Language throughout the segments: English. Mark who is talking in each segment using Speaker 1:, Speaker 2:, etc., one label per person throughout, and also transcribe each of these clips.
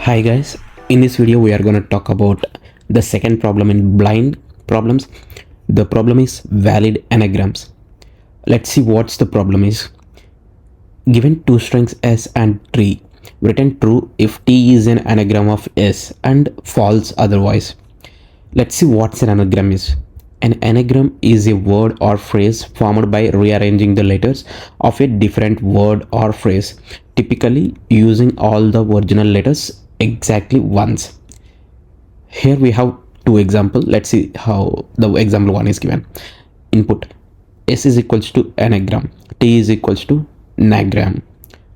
Speaker 1: Hi guys, in this video we are going to talk about the second problem in blind problems. The problem is valid anagrams. Let's see what's the problem is. Given two strings s and t, return true if t is an anagram of s and false otherwise. Let's see what's an anagram is. An anagram is a word or phrase formed by rearranging the letters of a different word or phrase, typically using all the original letters exactly once. Here we have two examples. Let's see how the example one is given. Input s is equals to anagram, t is equals to nagram.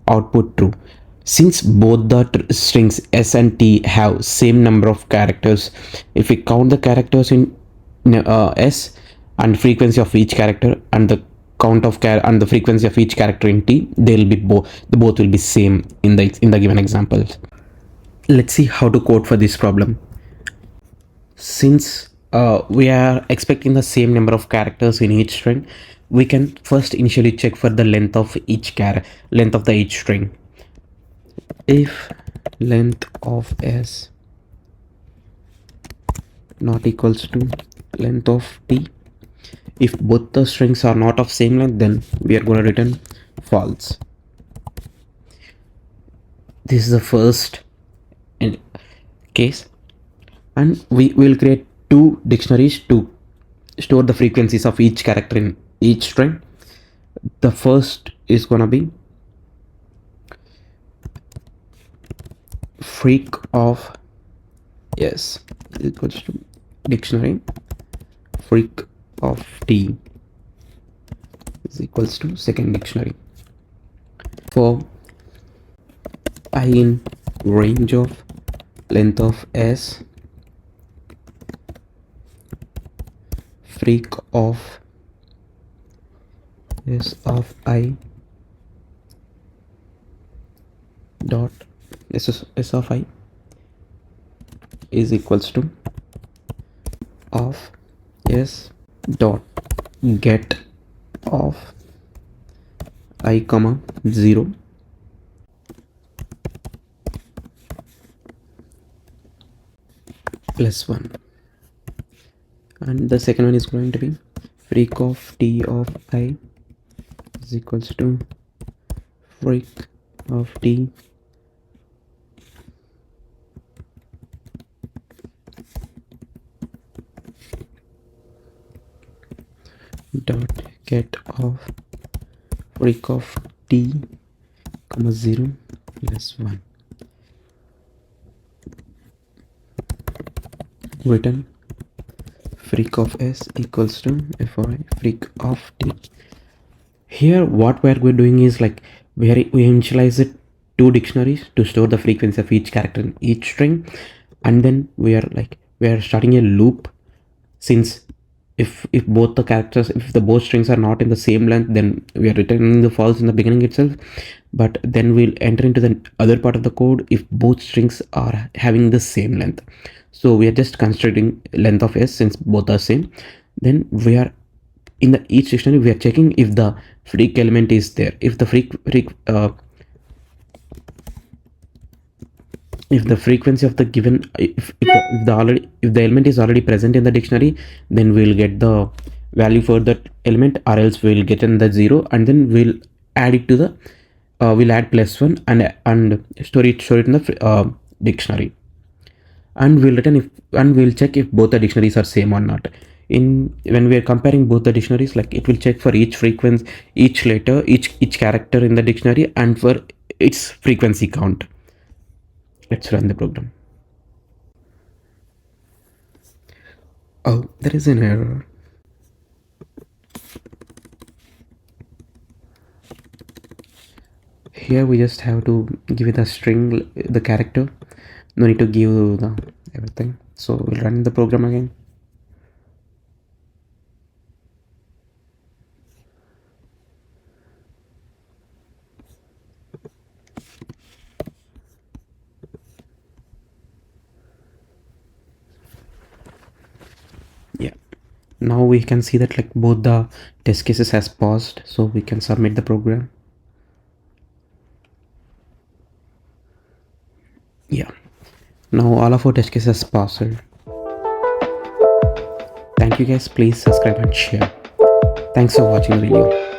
Speaker 1: Output true. Since both the strings s and t have same number of characters, if we count the characters in s and frequency of each character and the count of and the frequency of each character in t, they'll be both will be same in the given examples. Let's see how to code for this problem. Since we are expecting the same number of characters in each string, we can first initially check for the length of each length of the each string. If length of s not equals to length of t, if both the strings are not of same length, then we are going to return false. This is the first case, and we will create two dictionaries to store the frequencies of each character in each string. The first is going to be freak of s equals to dictionary freak of t is equals to second dictionary. For I in range of length of s, freak of s of I dot s of I is equals to of s dot get of I comma 0 plus 1, and the second one is going to be freak of t of I is equals to freak of t dot get of freak of t comma 0 plus 1. Return freak of s equals to for freak of t. Here what we are doing is like we initialize it two dictionaries to store the frequency of each character in each string, and then we are starting a loop. Since if both the characters, if the both strings are not in the same length, then we are returning the false in the beginning itself. But then we'll enter into the other part of the code if both strings are having the same length. So we are just constructing length of s since both are same. Then we are in the each dictionary we are checking if the freak element is there. If the if the frequency of the given if the element is already present in the dictionary, then we'll get the value for that element, or else we'll get in the 0, and then we'll add it to the we'll add plus 1 and store it in the dictionary, and we'll return if, and we'll check if both the dictionaries are same or not. When we are comparing both the dictionaries, like it will check for each frequency, each letter, each character in the dictionary, and for its frequency count. Let's run the program. Oh, there is an error. Here we just have to give it a string, the character. No need to give the everything. So we'll run the program again. Yeah, now we can see that like both the test cases has paused, so we can submit the program. Yeah, Now all of our test cases passed. Thank you guys, please subscribe and share. Thanks for watching the video.